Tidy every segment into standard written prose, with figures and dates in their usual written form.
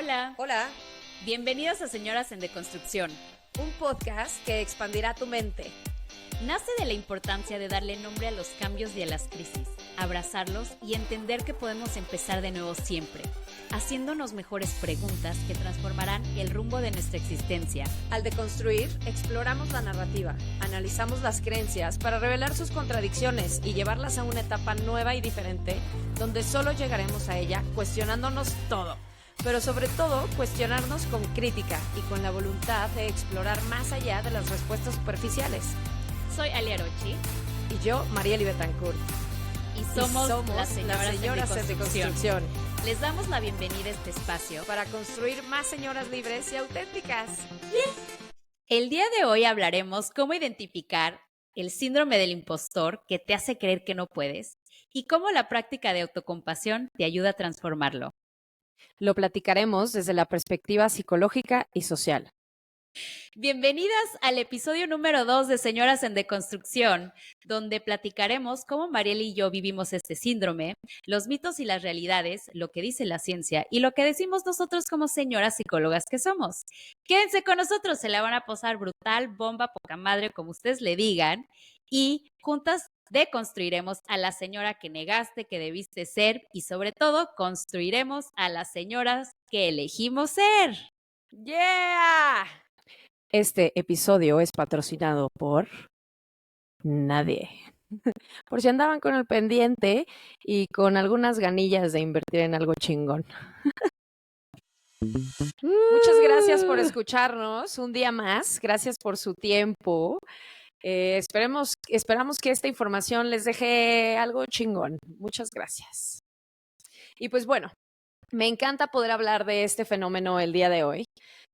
Hola, Hola, bienvenidos a Señoras en Deconstrucción. un podcast que expandirá tu mente. Nace de la importancia de darle nombre a los cambios y a las crisis, abrazarlos y entender que podemos empezar de nuevo siempre, haciéndonos mejores preguntas que transformarán el rumbo de nuestra existencia. Al deconstruir, exploramos la narrativa, analizamos las creencias para revelar sus contradicciones y llevarlas a una etapa nueva y diferente, donde solo llegaremos a ella cuestionándonos todo, pero sobre todo cuestionarnos con crítica y con la voluntad de explorar más allá de las respuestas superficiales. Soy Alia Arochi Y yo, Marieli Betancourt. y somos las Señoras en Deconstrucción, Les damos la bienvenida a este espacio. para construir más señoras libres y auténticas. El día de hoy hablaremos cómo identificar el síndrome del impostor que te hace creer que no puedes y cómo la práctica de autocompasión te ayuda a transformarlo. Lo platicaremos desde la perspectiva psicológica y social. Bienvenidas al episodio número 2 de Señoras en Deconstrucción, donde platicaremos cómo Mariel y yo vivimos este síndrome, los mitos y las realidades, lo que dice la ciencia y lo que decimos nosotros como señoras psicólogas que somos. Quédense con nosotros, se la van a pasar brutal, bomba, poca madre, como ustedes le digan, y juntas deconstruiremos a la señora que negaste que debiste ser y sobre todo construiremos a las señoras que elegimos ser. ¡Yeah! Este episodio es patrocinado por nadie. Por si andaban con el pendiente y con algunas ganillas de invertir en algo chingón. Muchas gracias por escucharnos un día más. Gracias por su tiempo. Esperamos que esta información les deje algo chingón. Muchas gracias. Y pues bueno, me encanta poder hablar de este fenómeno el día de hoy.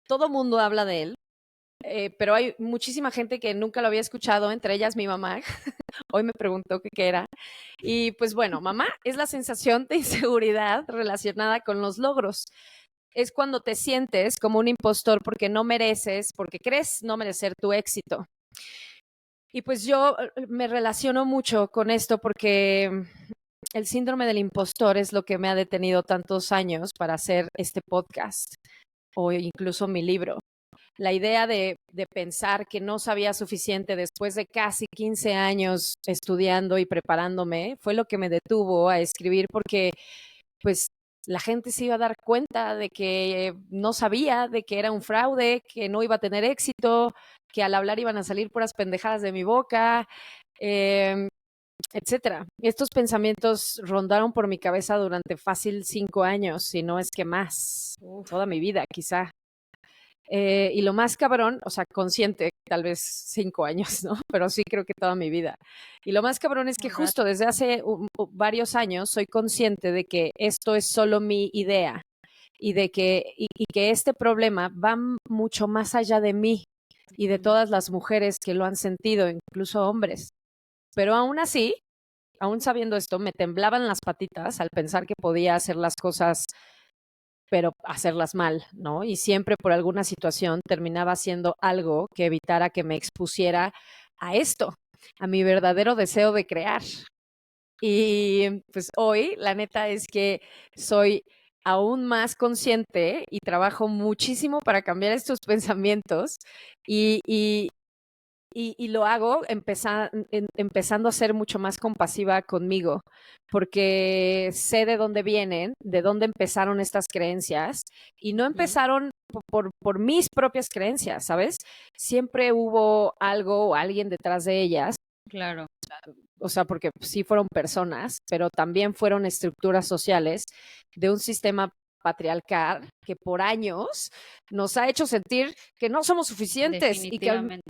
Todo mundo habla de él. Pero hay muchísima gente que nunca lo había escuchado, entre ellas mi mamá. Hoy me preguntó qué era. Y pues bueno, mamá, es la sensación de inseguridad relacionada con los logros. Es cuando te sientes como un impostor porque no mereces, porque crees no merecer tu éxito. Y pues yo me relaciono mucho con esto porque el síndrome del impostor es lo que me ha detenido tantos años para hacer este podcast o incluso mi libro. La idea de pensar que no sabía suficiente después de casi 15 años estudiando y preparándome fue lo que me detuvo a escribir porque pues la gente se iba a dar cuenta de que no sabía, de que era un fraude, que no iba a tener éxito, que al hablar iban a salir puras pendejadas de mi boca, etcétera. Estos pensamientos rondaron por mi cabeza durante fácil 5 años, si no es que más, toda mi vida quizá. Y lo más cabrón, o sea, consciente, tal vez 5 años, ¿no? Pero sí creo que toda mi vida. Y lo más cabrón es que justo desde hace varios años soy consciente de que esto es solo mi idea y de que este problema va mucho más allá de mí y de todas las mujeres que lo han sentido, incluso hombres. Pero aún así, aún sabiendo esto, me temblaban las patitas al pensar que podía hacer las cosas pero hacerlas mal, ¿no? Y siempre por alguna situación terminaba haciendo algo que evitara que me expusiera a esto, a mi verdadero deseo de crear. Y pues hoy, la neta es que soy aún más consciente y trabajo muchísimo para cambiar estos pensamientos y lo hago empezando a ser mucho más compasiva conmigo, porque sé de dónde vienen, de dónde empezaron estas creencias, y no empezaron por mis propias creencias, ¿sabes? Siempre hubo algo o alguien detrás de ellas. Claro. O sea, porque sí fueron personas, pero también fueron estructuras sociales de un sistema patriarcal que por años nos ha hecho sentir que no somos suficientes Definitivamente.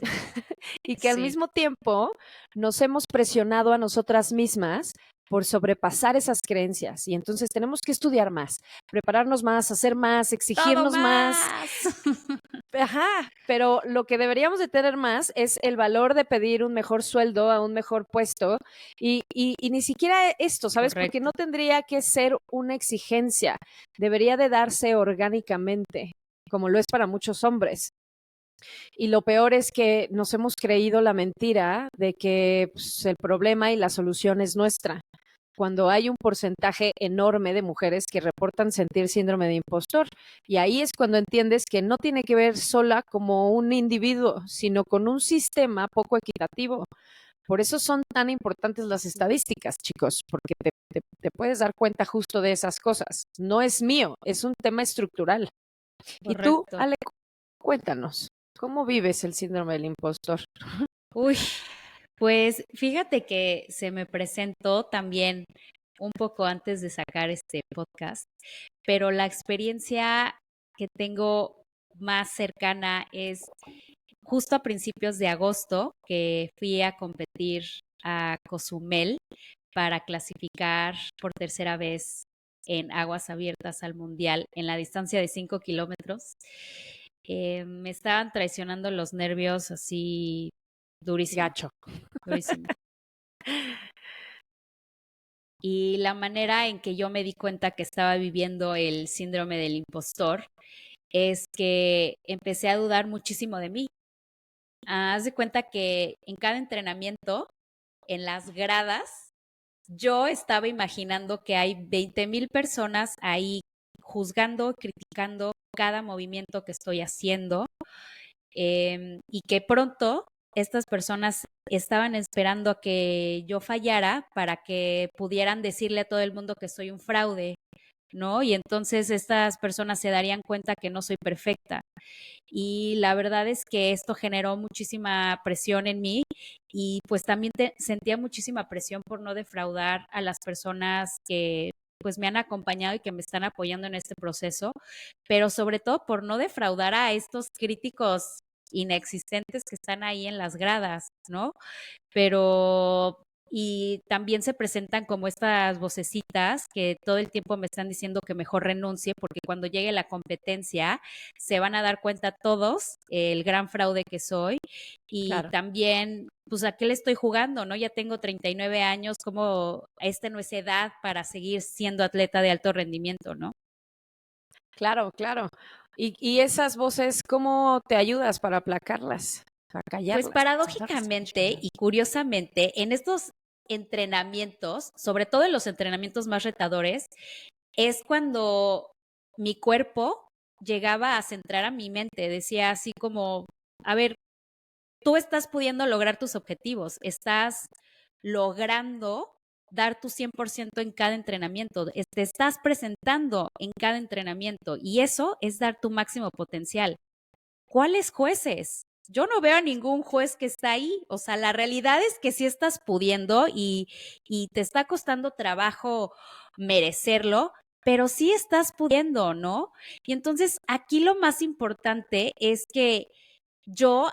y que al Sí. mismo tiempo nos hemos presionado a nosotras mismas por sobrepasar esas creencias. Y entonces tenemos que estudiar más, prepararnos más, hacer más, exigirnos ¡Todo más. Ajá, pero lo que deberíamos de tener más es el valor de pedir un mejor sueldo a un mejor puesto y ni siquiera esto, ¿sabes? Correcto. Porque no tendría que ser una exigencia, debería de darse orgánicamente, como lo es para muchos hombres. Y lo peor es que nos hemos creído la mentira de que pues, el problema y la solución es nuestra. cuando hay un porcentaje enorme de mujeres que reportan sentir síndrome de impostor. Y ahí es cuando entiendes que no tiene que ver sola como un individuo, sino con un sistema poco equitativo. Por eso son tan importantes las estadísticas, chicos, porque te puedes dar cuenta justo de esas cosas. No es mío, es un tema estructural. Y tú, Correcto. Ale, cuéntanos, ¿cómo vives el síndrome del impostor? Uy, pues fíjate que se me presentó también un poco antes de sacar este podcast, pero la experiencia que tengo más cercana es justo a principios de agosto que fui a competir a Cozumel para clasificar por tercera vez en aguas abiertas al mundial en la distancia de 5 kilómetros. Me estaban traicionando los nervios así durísimo, Gacho. durísimo. Y la manera en que yo me di cuenta que estaba viviendo el síndrome del impostor es que empecé a dudar muchísimo de mí. Haz de cuenta que en cada entrenamiento, en las gradas, yo estaba imaginando que hay 20,000 personas ahí juzgando, criticando cada movimiento que estoy haciendo, y que pronto estas personas estaban esperando a que yo fallara para que pudieran decirle a todo el mundo que soy un fraude, ¿no? Y entonces estas personas se darían cuenta que no soy perfecta. Y la verdad es que esto generó muchísima presión en mí y pues también sentía muchísima presión por no defraudar a las personas que pues me han acompañado y que me están apoyando en este proceso, pero sobre todo por no defraudar a estos críticos inexistentes que están ahí en las gradas, ¿no? Pero y también se presentan como estas vocecitas que todo el tiempo me están diciendo que mejor renuncie porque cuando llegue la competencia se van a dar cuenta todos el gran fraude que soy y Claro. también pues a qué le estoy jugando, ¿no? Ya tengo 39 años, como no es edad para seguir siendo atleta de alto rendimiento, ¿no? Claro, claro. Y esas voces, ¿cómo te ayudas para aplacarlas, para Pues callarlas? paradójicamente y curiosamente, en estos entrenamientos, sobre todo en los entrenamientos más retadores, es cuando mi cuerpo llegaba a centrar a mi mente, decía así como, a ver, tú estás pudiendo lograr tus objetivos, estás logrando dar tu 100% en cada entrenamiento, te estás presentando en cada entrenamiento y eso es dar tu máximo potencial. ¿Cuáles jueces? Yo no veo a ningún juez que está ahí. O sea, la realidad es que sí estás pudiendo y te está costando trabajo merecerlo, pero sí estás pudiendo, ¿no? Y entonces aquí lo más importante es que yo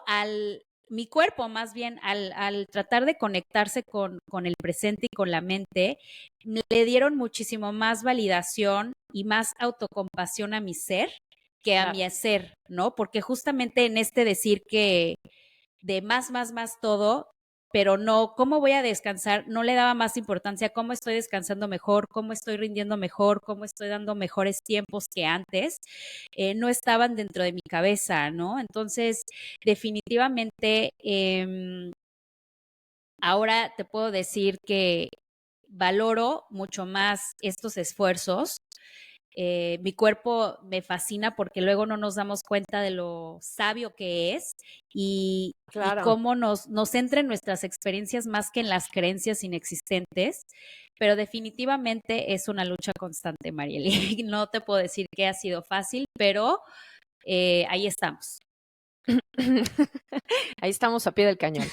mi cuerpo más bien al tratar de conectarse con el presente y con la mente, le dieron muchísimo más validación y más autocompasión a mi ser que a Claro. mi hacer, ¿no? Porque justamente en este decir que de más todo, pero no, ¿cómo voy a descansar? No le daba más importancia, cómo estoy descansando mejor, cómo estoy rindiendo mejor, cómo estoy dando mejores tiempos que antes, no estaban dentro de mi cabeza, ¿no? Entonces, definitivamente, ahora te puedo decir que valoro mucho más estos esfuerzos. Mi cuerpo me fascina porque luego no nos damos cuenta de lo sabio que es y Claro. cómo nos centra en nuestras experiencias más que en las creencias inexistentes. Pero definitivamente es una lucha constante, Marieli. No te puedo decir que ha sido fácil, pero ahí estamos. Ahí estamos a pie del cañón.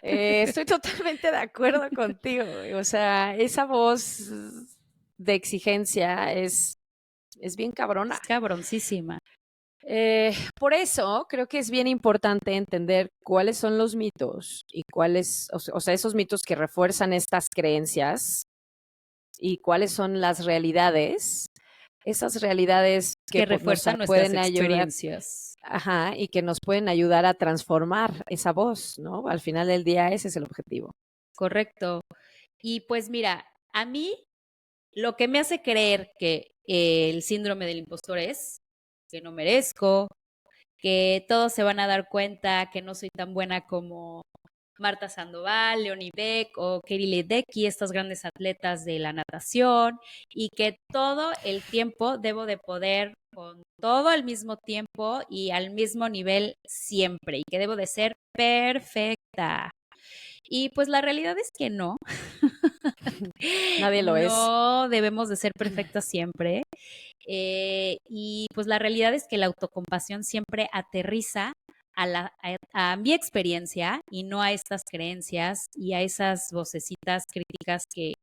Estoy totalmente de acuerdo contigo. O sea, esa voz de exigencia es bien cabrona. Es cabroncísima. Por eso creo que es bien importante entender cuáles son los mitos y cuáles, o sea, esos mitos que refuerzan estas creencias y cuáles son las realidades, esas realidades que Que nos refuerzan nuestras pueden ayudar, experiencias. ajá, y que nos pueden ayudar a transformar esa voz, ¿no? Al final del día ese es el objetivo. Correcto. Y pues mira, a mí lo que me hace creer que el síndrome del impostor es que no merezco, que todos se van a dar cuenta que no soy tan buena como Marta Sandoval, Leonie Beck o Katie Ledecky, estas grandes atletas de la natación, y que todo el tiempo debo de poder con todo al mismo tiempo y al mismo nivel siempre, y que debo de ser perfecta. Y pues la realidad es que no. Nadie lo es. No debemos de ser perfectas siempre. Y pues la realidad es que la autocompasión siempre aterriza a mi experiencia y no a estas creencias y a esas vocecitas críticas que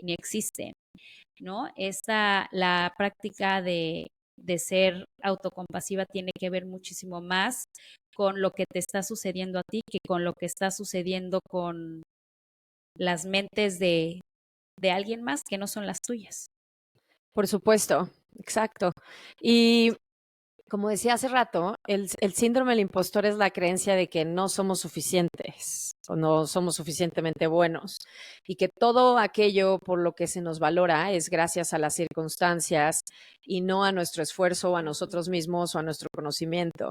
ni existen, ¿no? La práctica de ser autocompasiva tiene que ver muchísimo más con lo que te está sucediendo a ti que con lo que está sucediendo con las mentes de alguien más que no son las tuyas. Por supuesto, exacto. Y como decía hace rato, el síndrome del impostor es la creencia de que no somos suficientes o no somos suficientemente buenos y que todo aquello por lo que se nos valora es gracias a las circunstancias y no a nuestro esfuerzo, o a nosotros mismos o a nuestro conocimiento.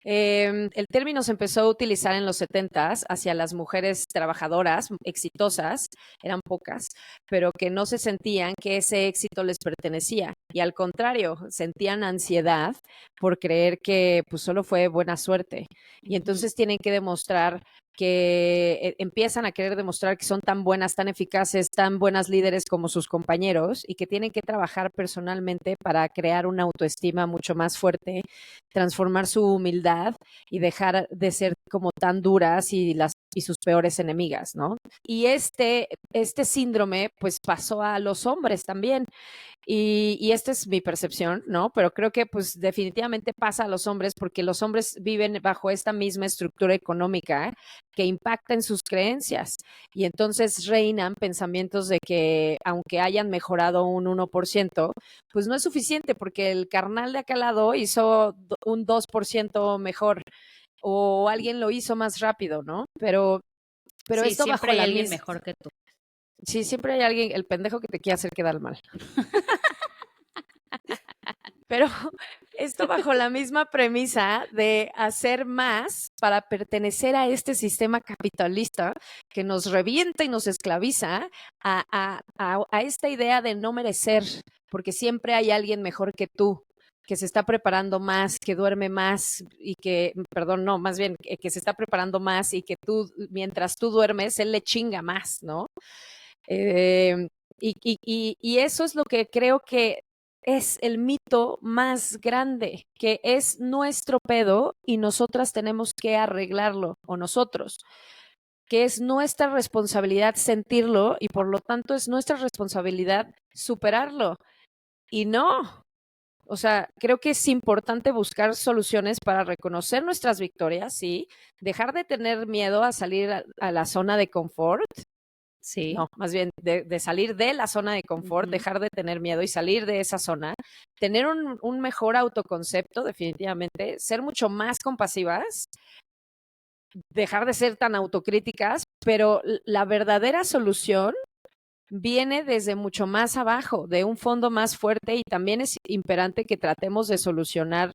El término se empezó a utilizar en los 70s hacia las mujeres trabajadoras exitosas, eran pocas, pero que no se sentían que ese éxito les pertenecía y al contrario, sentían ansiedad por creer que pues solo fue buena suerte y entonces tienen que demostrar que empiezan a querer demostrar que son tan buenas, tan eficaces, tan buenas líderes como sus compañeros y que tienen que trabajar personalmente para crear una autoestima mucho más fuerte, transformar su humildad y dejar de ser como tan duras y sus peores enemigas, ¿no? Y este síndrome pues pasó a los hombres también. Y esta es mi percepción, ¿no? Pero creo que pues definitivamente pasa a los hombres porque los hombres viven bajo esta misma estructura económica que impacta en sus creencias. Y entonces reinan pensamientos de que aunque hayan mejorado un 1%, pues no es suficiente porque el carnal de acá al lado hizo un 2% mejor o alguien lo hizo más rápido, ¿no? Pero Sí, esto siempre bajo hay la alguien misma... mejor que tú. Sí, siempre hay alguien, el pendejo que te quiere hacer quedar mal. Pero esto bajo la misma premisa de hacer más para pertenecer a este sistema capitalista que nos revienta y nos esclaviza a esta idea de no merecer, porque siempre hay alguien mejor que tú, que se está preparando más, que duerme más y que, perdón, no, más bien que se está preparando más y que tú, mientras tú duermes, él le chinga más, ¿no? Eh, y eso es lo que creo que es el mito más grande, que es nuestro pedo y nosotras tenemos que arreglarlo, o nosotros, que es nuestra responsabilidad sentirlo y por lo tanto es nuestra responsabilidad superarlo. Y no, o sea, creo que es importante buscar soluciones para reconocer nuestras victorias, sí, dejar de tener miedo a salir a la zona de confort. Sí. No, más bien de salir de la zona de confort, dejar de tener miedo y salir de esa zona, tener un mejor autoconcepto, definitivamente, ser mucho más compasivas, dejar de ser tan autocríticas, pero la verdadera solución viene desde mucho más abajo, de un fondo más fuerte y también es imperante que tratemos de solucionar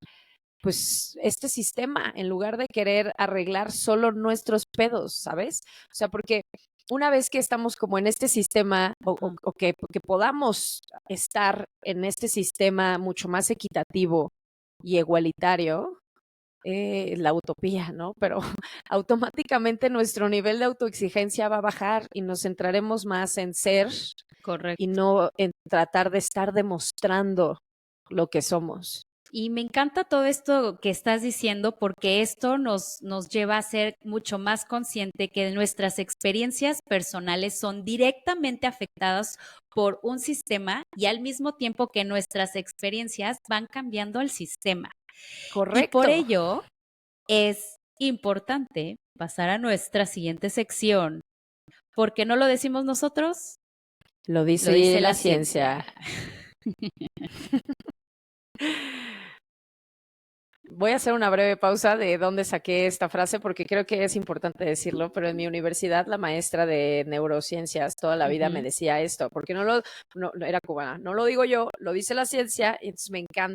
pues este sistema en lugar de querer arreglar solo nuestros pedos, ¿sabes? O sea, porque una vez que estamos como en este sistema o que podamos estar en este sistema mucho más equitativo y igualitario, la utopía, ¿no? Pero automáticamente nuestro nivel de autoexigencia va a bajar y nos centraremos más en ser y Correcto. no en tratar de estar demostrando lo que somos. Y me encanta todo esto que estás diciendo porque esto nos lleva a ser mucho más consciente que nuestras experiencias personales son directamente afectadas por un sistema y al mismo tiempo que nuestras experiencias van cambiando el sistema. Y por Correcto. ello es importante pasar a nuestra siguiente sección. ¿Por qué no lo decimos nosotros? Lo Lo dice dice la la ciencia. ciencia. Voy a hacer una breve pausa de dónde saqué esta frase porque creo que es importante decirlo, pero en mi universidad la maestra de neurociencias toda la vida me decía esto, porque no era cubana, no lo digo yo, lo dice la ciencia, y entonces me encanta,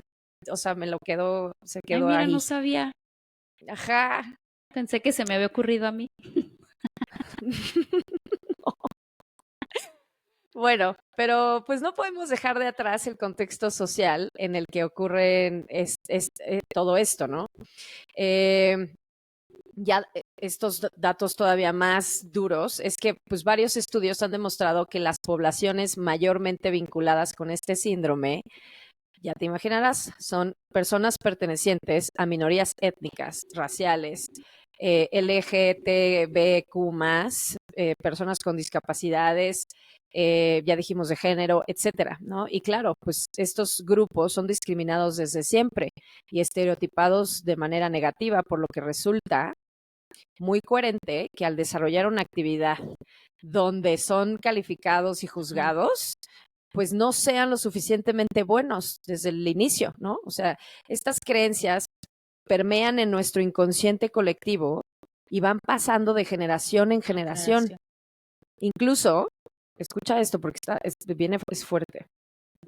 o sea, se Ay, quedó mira, ahí. no sabía. Ajá, Pensé que se me había ocurrido a mí. Bueno, pero pues no podemos dejar de atrás el contexto social en el que ocurre todo esto, ¿no? Eh, ya estos datos todavía más duros es que pues varios estudios han demostrado que las poblaciones mayormente vinculadas con este síndrome, ya te imaginarás, son personas pertenecientes a minorías étnicas, raciales, LGTBQ+, personas con discapacidades, ya dijimos de género, etcétera, ¿no? Y claro, pues estos grupos son discriminados desde siempre y estereotipados de manera negativa, por lo que resulta muy coherente que al desarrollar una actividad donde son calificados y juzgados, pues no sean lo suficientemente buenos desde el inicio, ¿no? O sea, estas creencias permean en nuestro inconsciente colectivo y van pasando de generación en generación. Incluso, escucha esto porque es fuerte.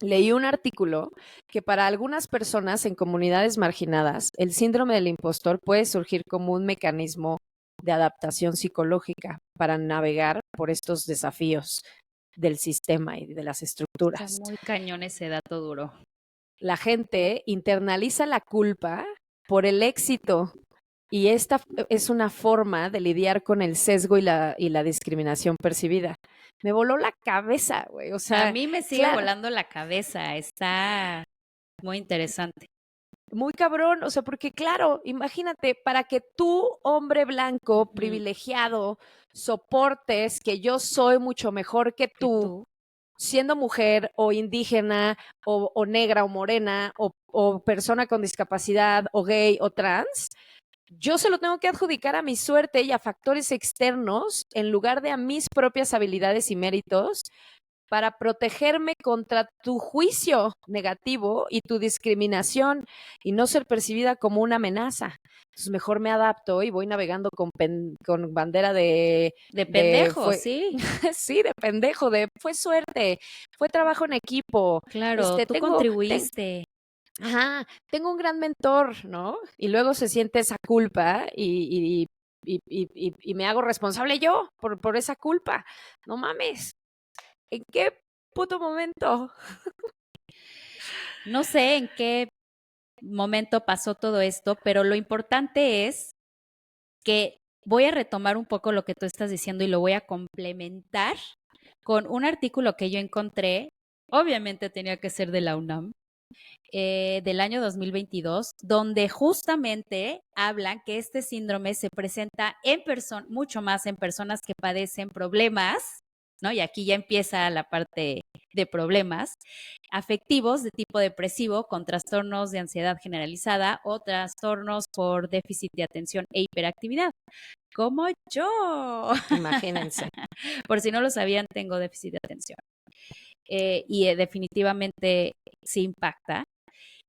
Leí un artículo que para algunas personas en comunidades marginadas, el síndrome del impostor puede surgir como un mecanismo de adaptación psicológica para navegar por estos desafíos del sistema y de las estructuras. Está muy cañón ese dato duro. La gente internaliza la culpa por el éxito y esta es una forma de lidiar con el sesgo y la discriminación percibida. Me voló la cabeza, güey. O sea, a mí me sigue volando la cabeza. Está muy interesante. Muy cabrón, o sea, porque claro, imagínate, para que tú, hombre blanco, privilegiado, soportes que yo soy mucho mejor que tú, siendo mujer o indígena o negra o morena o persona con discapacidad o gay o trans, yo se lo tengo que adjudicar a mi suerte y a factores externos en lugar de a mis propias habilidades y méritos para protegerme contra tu juicio negativo y tu discriminación y no ser percibida como una amenaza. Entonces mejor me adapto y voy navegando con bandera de pendejo, sí. Sí, de pendejo, fue suerte, fue trabajo en equipo. Claro, tú contribuiste. Tengo un gran mentor, ¿no? Y luego se siente esa culpa y me hago responsable yo por esa culpa. No mames. ¿En qué puto momento? No sé en qué momento pasó todo esto, pero lo importante es que voy a retomar un poco lo que tú estás diciendo y lo voy a complementar con un artículo que yo encontré, obviamente tenía que ser de la UNAM, del año 2022, donde justamente hablan que este síndrome se presenta mucho más en personas que padecen problemas, ¿no? Y aquí ya empieza la parte de problemas afectivos de tipo depresivo con trastornos de ansiedad generalizada o trastornos por déficit de atención e hiperactividad, como yo. Imagínense. Por si no lo sabían, tengo déficit de atención. Y definitivamente sí impacta.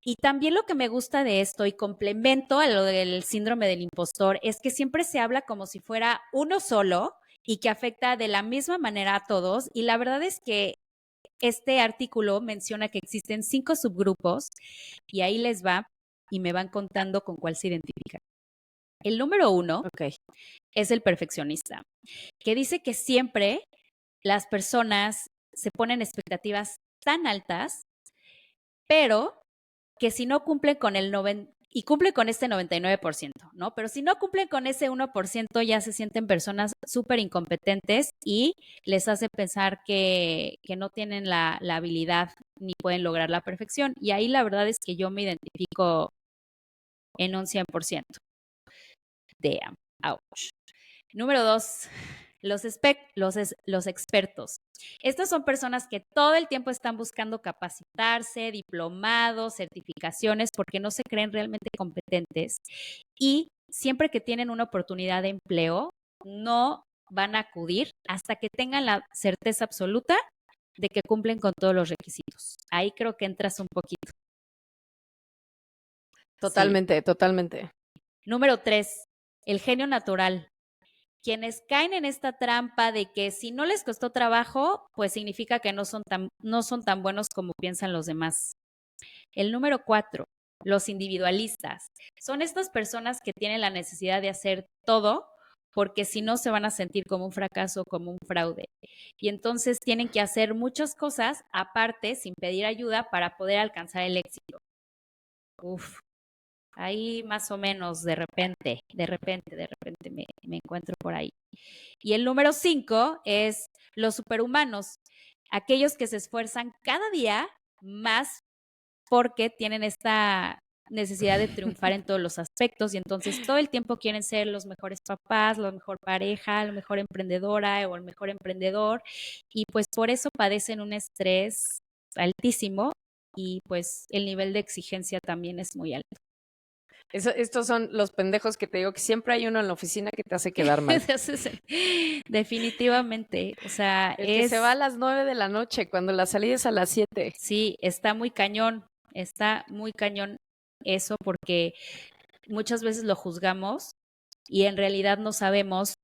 Y también lo que me gusta de esto y complemento a lo del síndrome del impostor es que siempre se habla como si fuera uno solo y que afecta de la misma manera a todos. Y la verdad es que este artículo menciona que existen 5 subgrupos y ahí les va y me van contando con cuál se identifican. El número 1 es el perfeccionista, que dice que siempre las personas se ponen expectativas tan altas, pero que si no cumplen con y cumplen con este 99%, ¿no? Pero si no cumplen con ese 1%, ya se sienten personas súper incompetentes y les hace pensar que no tienen la habilidad ni pueden lograr la perfección. Y ahí la verdad es que yo me identifico en un 100%. Damn, ouch. Número 2, los expertos. Estas son personas que todo el tiempo están buscando capacitarse, diplomados, certificaciones, porque no se creen realmente competentes y siempre que tienen una oportunidad de empleo, no van a acudir hasta que tengan la certeza absoluta de que cumplen con todos los requisitos. Ahí creo que entras un poquito. Totalmente, sí. Totalmente. Número 3, el genio natural. Quienes caen en esta trampa de que si no les costó trabajo, pues significa que no son tan buenos como piensan los demás. El número 4, los individualistas. Son estas personas que tienen la necesidad de hacer todo porque si no se van a sentir como un fracaso, como un fraude. Y entonces tienen que hacer muchas cosas aparte, sin pedir ayuda, para poder alcanzar el éxito. Uf, ahí más o menos de repente me encuentro por ahí. Y el número 5 es los superhumanos, aquellos que se esfuerzan cada día más porque tienen esta necesidad de triunfar en todos los aspectos y entonces todo el tiempo quieren ser los mejores papás, la mejor pareja, la mejor emprendedora o el mejor emprendedor y pues por eso padecen un estrés altísimo y pues el nivel de exigencia también es muy alto. Estos son los pendejos que te digo que siempre hay uno en la oficina que te hace quedar mal. Definitivamente, o sea, El que se va a las 9 de la noche cuando la salida es a las 7. sí, está muy cañón eso porque muchas veces lo juzgamos y en realidad no sabemos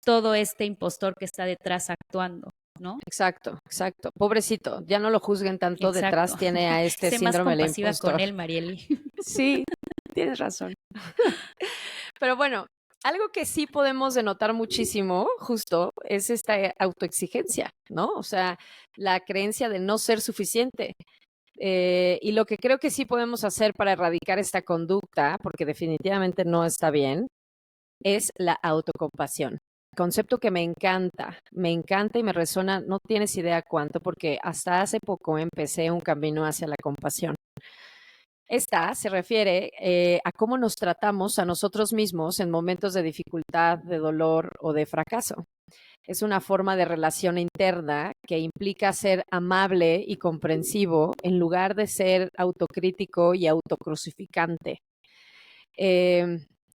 todo este impostor que está detrás actuando, ¿no? Exacto, exacto. Pobrecito, ya no lo juzguen tanto, Exacto. detrás tiene a este Sé más síndrome del compasiva con impostor. él, Marieli. Sí, tienes razón. Pero bueno, algo que sí podemos denotar muchísimo, justo, es esta autoexigencia, ¿no? O sea, la creencia de no ser suficiente. Y lo que creo que sí podemos hacer para erradicar esta conducta, porque definitivamente no está bien, es la autocompasión. Concepto que me encanta y me resuena, no tienes idea cuánto, porque hasta hace poco empecé un camino hacia la compasión. Esta se refiere a cómo nos tratamos a nosotros mismos en momentos de dificultad, de dolor o de fracaso. Es una forma de relación interna que implica ser amable y comprensivo en lugar de ser autocrítico y autocrucificante.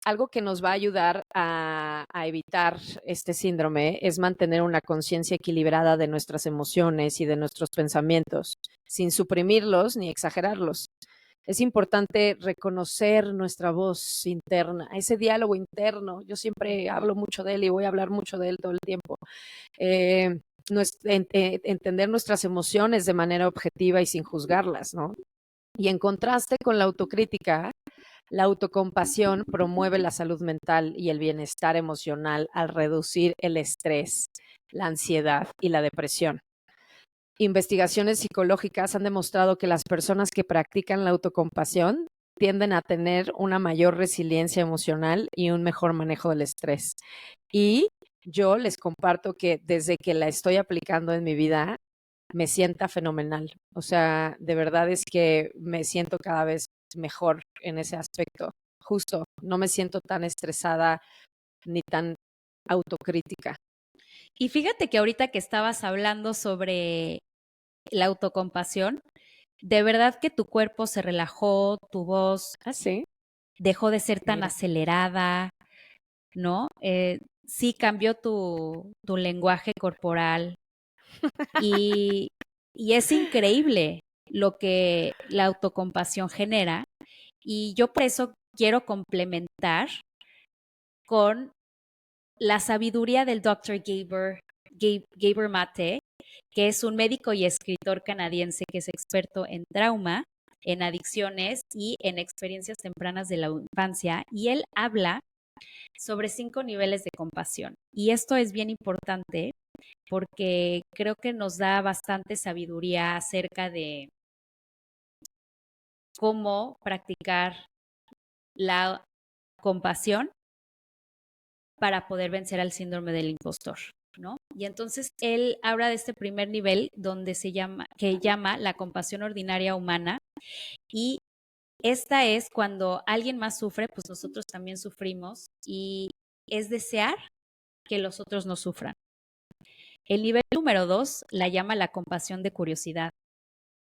Algo que nos va a ayudar a evitar este síndrome es mantener una conciencia equilibrada de nuestras emociones y de nuestros pensamientos, sin suprimirlos ni exagerarlos. Es importante reconocer nuestra voz interna, ese diálogo interno. Yo siempre hablo mucho de él y voy a hablar mucho de él todo el tiempo. Entender nuestras emociones de manera objetiva y sin juzgarlas, ¿no? Y en contraste con la autocrítica, la autocompasión promueve la salud mental y el bienestar emocional al reducir el estrés, la ansiedad y la depresión. Investigaciones psicológicas han demostrado que las personas que practican la autocompasión tienden a tener una mayor resiliencia emocional y un mejor manejo del estrés. Y yo les comparto que desde que la estoy aplicando en mi vida, me sienta fenomenal. O sea, de verdad es que me siento cada vez mejor en ese aspecto. Justo, no me siento tan estresada ni tan autocrítica. Y fíjate que ahorita que estabas hablando sobre la autocompasión, de verdad que tu cuerpo se relajó, tu voz Ah, sí. dejó de ser tan Mira. acelerada, ¿no? Sí cambió tu lenguaje corporal y, y es increíble lo que la autocompasión genera. Y yo por eso quiero complementar con la sabiduría del Dr. Gabor Mate, que es un médico y escritor canadiense que es experto en trauma, en adicciones y en experiencias tempranas de la infancia. Y él habla sobre 5 niveles de compasión. Y esto es bien importante porque creo que nos da bastante sabiduría acerca de cómo practicar la compasión para poder vencer al síndrome del impostor, ¿no? Y entonces él habla de este primer nivel que llama la compasión ordinaria humana y esta es cuando alguien más sufre, pues nosotros también sufrimos y es desear que los otros no sufran. El nivel número 2 la llama la compasión de curiosidad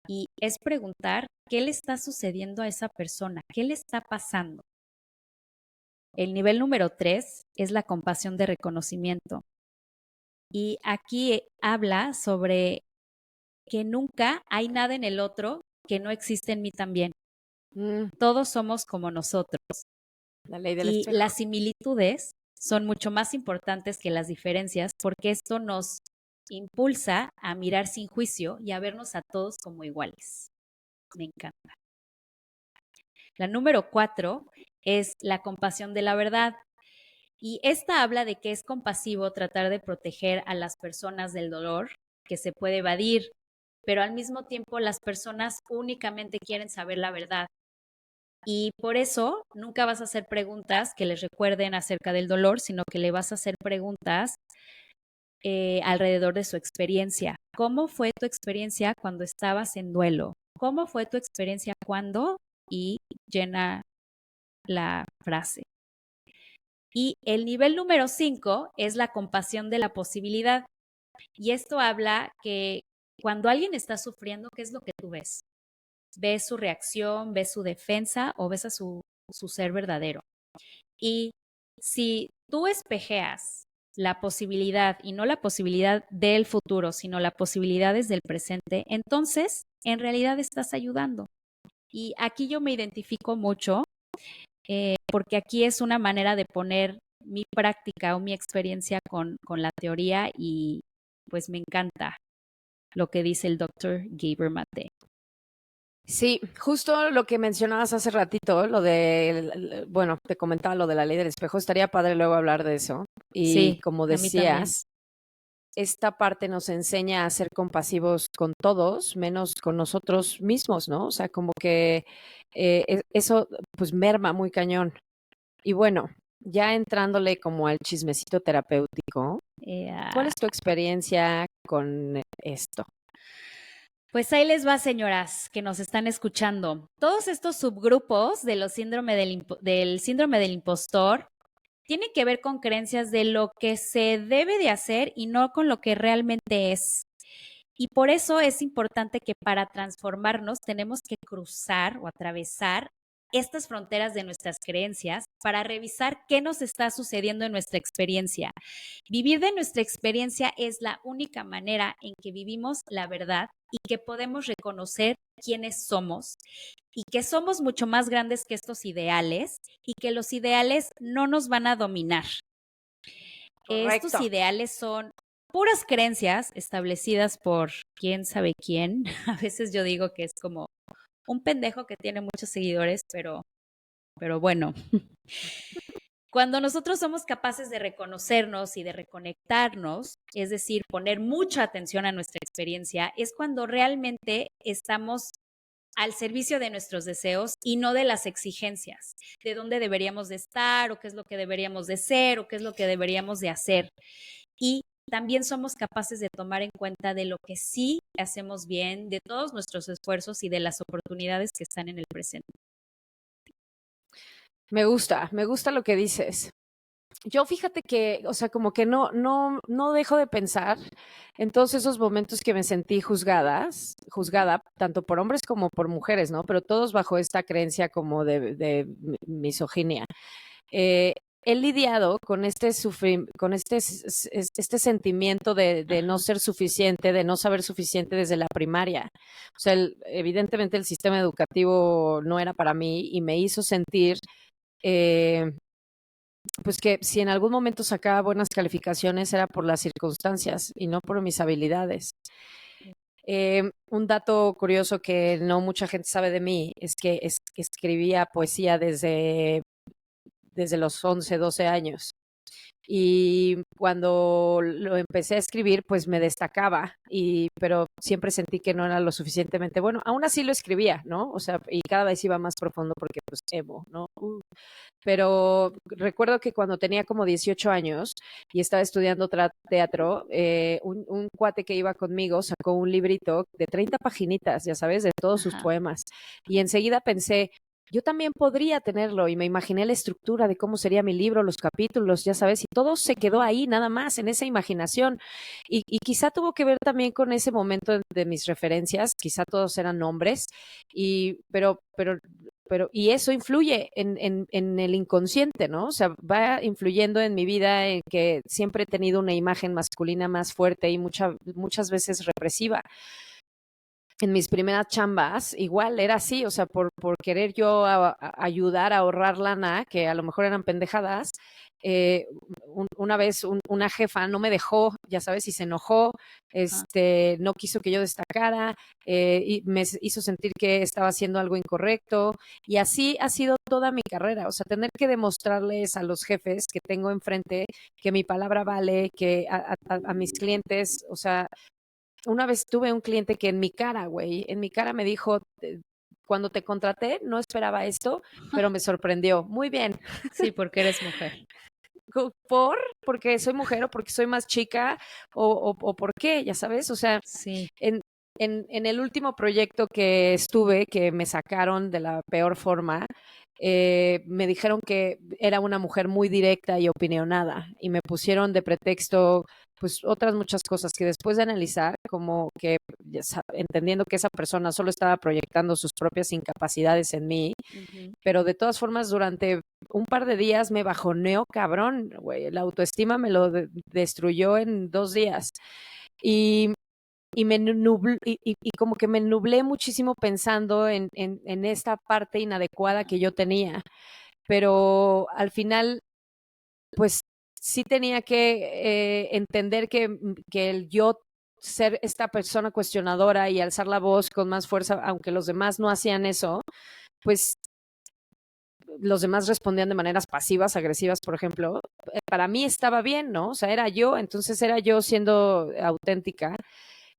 y es preguntar qué le está sucediendo a esa persona, qué le está pasando. El nivel número 3 es la compasión de reconocimiento. Y aquí habla sobre que nunca hay nada en el otro que no existe en mí también. Todos somos como nosotros. La ley del Y espejo. las similitudes son mucho más importantes que las diferencias porque esto nos impulsa a mirar sin juicio y a vernos a todos como iguales. Me encanta. La número 4 es la compasión de la verdad. Y esta habla de que es compasivo tratar de proteger a las personas del dolor, que se puede evadir, pero al mismo tiempo las personas únicamente quieren saber la verdad. Y por eso nunca vas a hacer preguntas que les recuerden acerca del dolor, sino que le vas a hacer preguntas alrededor de su experiencia. ¿Cómo fue tu experiencia cuando estabas en duelo? ¿Cómo fue tu experiencia cuando? Y llena la frase. Y el nivel número 5 es la compasión de la posibilidad. Y esto habla que cuando alguien está sufriendo, ¿qué es lo que tú ves? ¿Ves su reacción, ves su defensa o ves a su ser verdadero? Y si tú espejeas la posibilidad y no la posibilidad del futuro, sino la posibilidad desde el presente, entonces en realidad estás ayudando. Y aquí yo me identifico mucho porque aquí es una manera de poner mi práctica o mi experiencia con la teoría y pues me encanta lo que dice el doctor Gabor Mate. Sí, justo lo que mencionabas hace ratito, lo de, bueno, te comentaba lo de la ley del espejo, estaría padre luego hablar de eso. Y Sí, como a mí también. decías, esta parte nos enseña a ser compasivos con todos, menos con nosotros mismos, ¿no? O sea, como que eso pues merma muy cañón. Y bueno, ya entrándole como al chismecito terapéutico, ¿cuál es tu experiencia con esto? Pues ahí les va, señoras que nos están escuchando. Todos estos subgrupos de los del síndrome del impostor tienen que ver con creencias de lo que se debe de hacer y no con lo que realmente es. Y por eso es importante que para transformarnos tenemos que cruzar o atravesar estas fronteras de nuestras creencias para revisar qué nos está sucediendo en nuestra experiencia. Vivir de nuestra experiencia es la única manera en que vivimos la verdad y que podemos reconocer quiénes somos y que somos mucho más grandes que estos ideales y que los ideales no nos van a dominar. Estos Correcto. ideales son puras creencias establecidas por quién sabe quién. A veces yo digo que es como un pendejo que tiene muchos seguidores, pero bueno. Cuando nosotros somos capaces de reconocernos y de reconectarnos, es decir, poner mucha atención a nuestra experiencia, es cuando realmente estamos al servicio de nuestros deseos y no de las exigencias, de dónde deberíamos de estar o qué es lo que deberíamos de ser o qué es lo que deberíamos de hacer. Y también somos capaces de tomar en cuenta de lo que sí hacemos bien, de todos nuestros esfuerzos y de las oportunidades que están en el presente. Me gusta lo que dices. Yo fíjate que, o sea, como que no dejo de pensar en todos esos momentos que me sentí juzgada, tanto por hombres como por mujeres, ¿no? Pero todos bajo esta creencia como de misoginia. Eh, He lidiado con este sentimiento de no ser suficiente, de no saber suficiente desde la primaria. O sea, evidentemente el sistema educativo no era para mí y me hizo sentir eh, pues que si en algún momento sacaba buenas calificaciones era por las circunstancias y no por mis habilidades. Un dato curioso que no mucha gente sabe de mí es que escribía poesía desde los 11, 12 años. Y cuando lo empecé a escribir, pues me destacaba, pero siempre sentí que no era lo suficientemente bueno. Aún así lo escribía, ¿no? O sea, y cada vez iba más profundo porque pues emo, ¿no? Pero recuerdo que cuando tenía como 18 años y estaba estudiando teatro, un cuate que iba conmigo sacó un librito de 30 paginitas, ya sabes, de todos sus poemas. Y enseguida pensé, yo también podría tenerlo y me imaginé la estructura de cómo sería mi libro, los capítulos, ya sabes, y todo se quedó ahí nada más en esa imaginación. Y quizá tuvo que ver también con ese momento de mis referencias, quizá todos eran nombres, y eso influye en el inconsciente, ¿no? O sea, va influyendo en mi vida en que siempre he tenido una imagen masculina más fuerte y muchas veces represiva. en mis primeras chambas, igual era así, o sea, por querer yo ayudar a ahorrar lana, que a lo mejor eran pendejadas, eh, una vez una jefa no me dejó, ya sabes, y se enojó, no quiso que yo destacara, y me hizo sentir que estaba haciendo algo incorrecto, y así ha sido toda mi carrera, o sea, tener que demostrarles a los jefes que tengo enfrente que mi palabra vale, que a mis clientes, o sea, una vez tuve un cliente que en mi cara me dijo, cuando te contraté no esperaba esto, pero me sorprendió. Muy bien. Sí, porque eres mujer. Porque soy mujer o porque soy más chica o por qué, ya sabes, o sea, Sí. en el último proyecto que estuve, que me sacaron de la peor forma, me dijeron que era una mujer muy directa y opinionada y me pusieron de pretexto pues otras muchas cosas que después de analizar, como que entendiendo que esa persona solo estaba proyectando sus propias incapacidades en mí, pero de todas formas durante un par de días me bajoneó cabrón, güey, la autoestima me lo destruyó en 2 días. Y me nublé, y como que me nublé muchísimo pensando en esta parte inadecuada que yo tenía. Pero al final, pues sí tenía que entender que el yo ser esta persona cuestionadora y alzar la voz con más fuerza, aunque los demás no hacían eso, pues los demás respondían de maneras pasivas, agresivas, por ejemplo, para mí estaba bien, ¿no? O sea, entonces era yo siendo auténtica.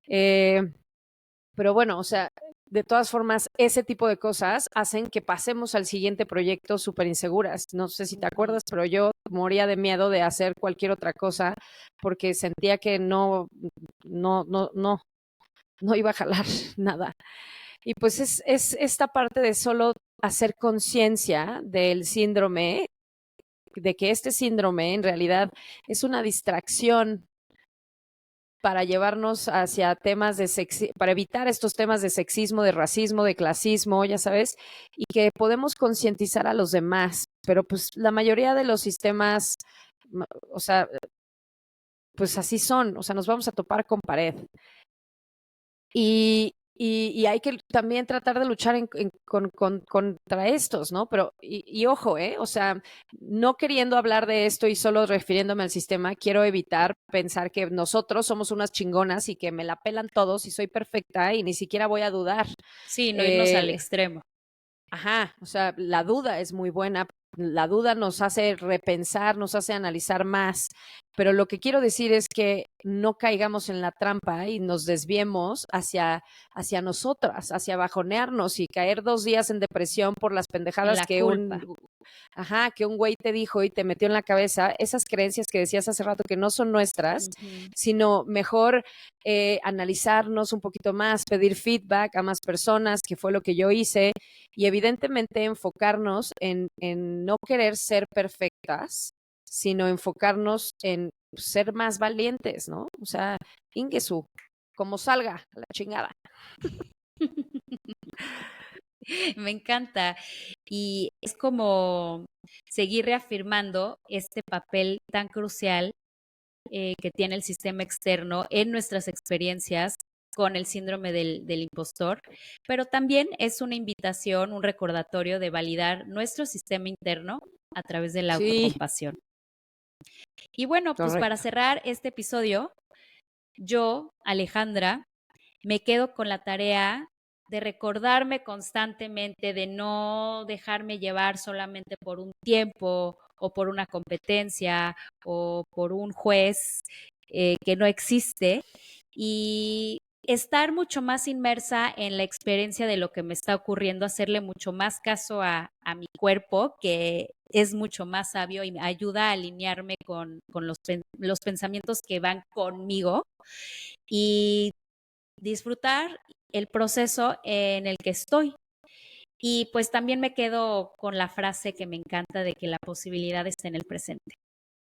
Eh, pero bueno, o sea, de todas formas, ese tipo de cosas hacen que pasemos al siguiente proyecto súper inseguras. No sé si te acuerdas, pero yo moría de miedo de hacer cualquier otra cosa porque sentía que no iba a jalar nada. Y pues es esta parte de solo hacer conciencia del síndrome, de que este síndrome en realidad es una distracción para llevarnos hacia temas para evitar estos temas de sexismo, de racismo, de clasismo, ya sabes, y que podemos concientizar a los demás, pero pues la mayoría de los sistemas, o sea, pues así son, o sea, nos vamos a topar con pared. Y hay que también tratar de luchar contra estos, ¿no? Pero, y ojo, o sea, no queriendo hablar de esto y solo refiriéndome al sistema, quiero evitar pensar que nosotros somos unas chingonas y que me la pelan todos y soy perfecta y ni siquiera voy a dudar. Sí, no irnos al extremo. Ajá, o sea, la duda es muy buena, la duda nos hace repensar, nos hace analizar más, pero lo que quiero decir es que no caigamos en la trampa y nos desviemos hacia nosotras, hacia bajonearnos y caer 2 días en depresión por las En pendejadas la que culpa. que un güey te dijo y te metió en la cabeza, esas creencias que decías hace rato que no son nuestras, sino mejor analizarnos un poquito más, pedir feedback a más personas, que fue lo que yo hice, y evidentemente enfocarnos en no querer ser perfectas, sino enfocarnos en ser más valientes, ¿no? O sea, Ingesu, como salga, a la chingada. Me encanta. Y es como seguir reafirmando este papel tan crucial que tiene el sistema externo en nuestras experiencias con el síndrome del impostor, pero también es una invitación, un recordatorio de validar nuestro sistema interno a través de la Sí, autocompasión. Y bueno, pues para correcto. cerrar este episodio, yo, Alejandra, me quedo con la tarea de recordarme constantemente, de no dejarme llevar solamente por un tiempo o por una competencia o por un juez que no existe y estar mucho más inmersa en la experiencia de lo que me está ocurriendo, hacerle mucho más caso a mi cuerpo, que es mucho más sabio y me ayuda a alinearme con los pensamientos que van conmigo y disfrutar el proceso en el que estoy. Y pues también me quedo con la frase que me encanta de que la posibilidad está en el presente.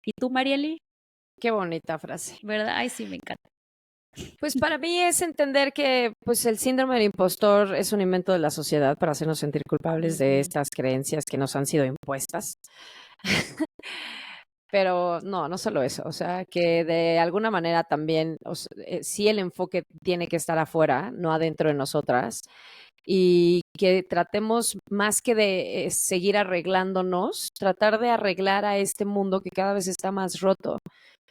¿Y tú, Marieli? Qué bonita frase. ¿Verdad? Ay, sí, me encanta. Pues para mí es entender que pues el síndrome del impostor es un invento de la sociedad para hacernos sentir culpables de estas creencias que nos han sido impuestas. Pero no solo eso, o sea, que de alguna manera también, sí el enfoque tiene que estar afuera, no adentro de nosotras, y que tratemos más que de seguir arreglándonos, tratar de arreglar a este mundo que cada vez está más roto,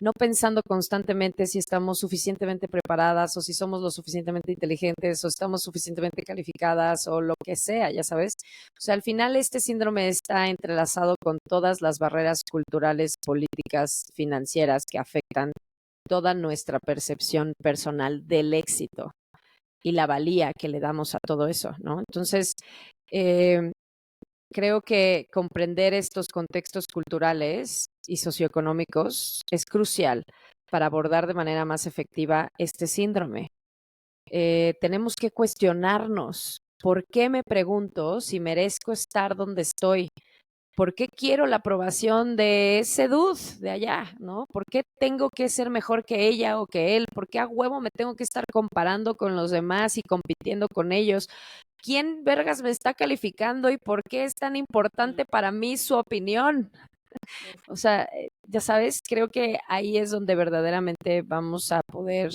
no pensando constantemente si estamos suficientemente preparadas o si somos lo suficientemente inteligentes o estamos suficientemente calificadas o lo que sea, ya sabes. O sea, al final este síndrome está entrelazado con todas las barreras culturales, políticas, financieras que afectan toda nuestra percepción personal del éxito y la valía que le damos a todo eso, ¿no? Entonces, eh, creo que comprender estos contextos culturales y socioeconómicos es crucial para abordar de manera más efectiva este síndrome. Tenemos que cuestionarnos por qué me pregunto si merezco estar donde estoy. ¿Por qué quiero la aprobación de ese dude de allá? ¿No? ¿Por qué tengo que ser mejor que ella o que él? ¿Por qué a huevo me tengo que estar comparando con los demás y compitiendo con ellos? ¿Quién vergas me está calificando y por qué es tan importante para mí su opinión? O sea, ya sabes, creo que ahí es donde verdaderamente vamos a poder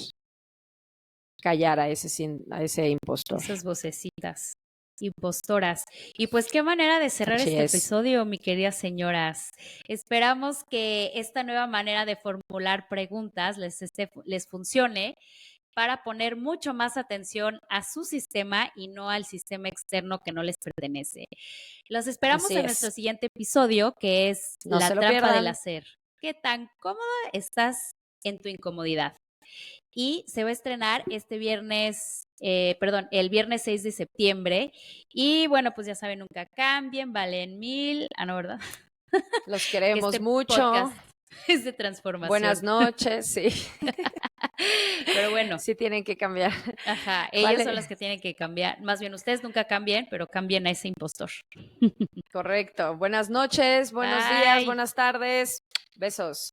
callar a ese impostor. Esas vocecitas impostoras. Y pues qué manera de cerrar Así este es. episodio, mi queridas señoras. Esperamos que esta nueva manera de formular preguntas les funcione para poner mucho más atención a su sistema y no al sistema externo que no les pertenece. Los esperamos Así en es. nuestro siguiente episodio, que es No la se lo trampa del pierdan. hacer. ¿Qué tan cómoda estás en tu incomodidad? Y se va a estrenar este viernes, el viernes 6 de septiembre. Y bueno, pues ya saben, nunca cambien, valen 1000. Ah, no, ¿verdad? Los Que queremos este mucho. podcast es de transformación. Buenas noches, sí. Pero bueno, Sí tienen que cambiar. ajá, ellos son Vale, los que tienen que cambiar. Más bien, ustedes nunca cambien, pero cambien a ese impostor. correcto. Buenas noches, buenos días, Bye. buenas tardes. Besos.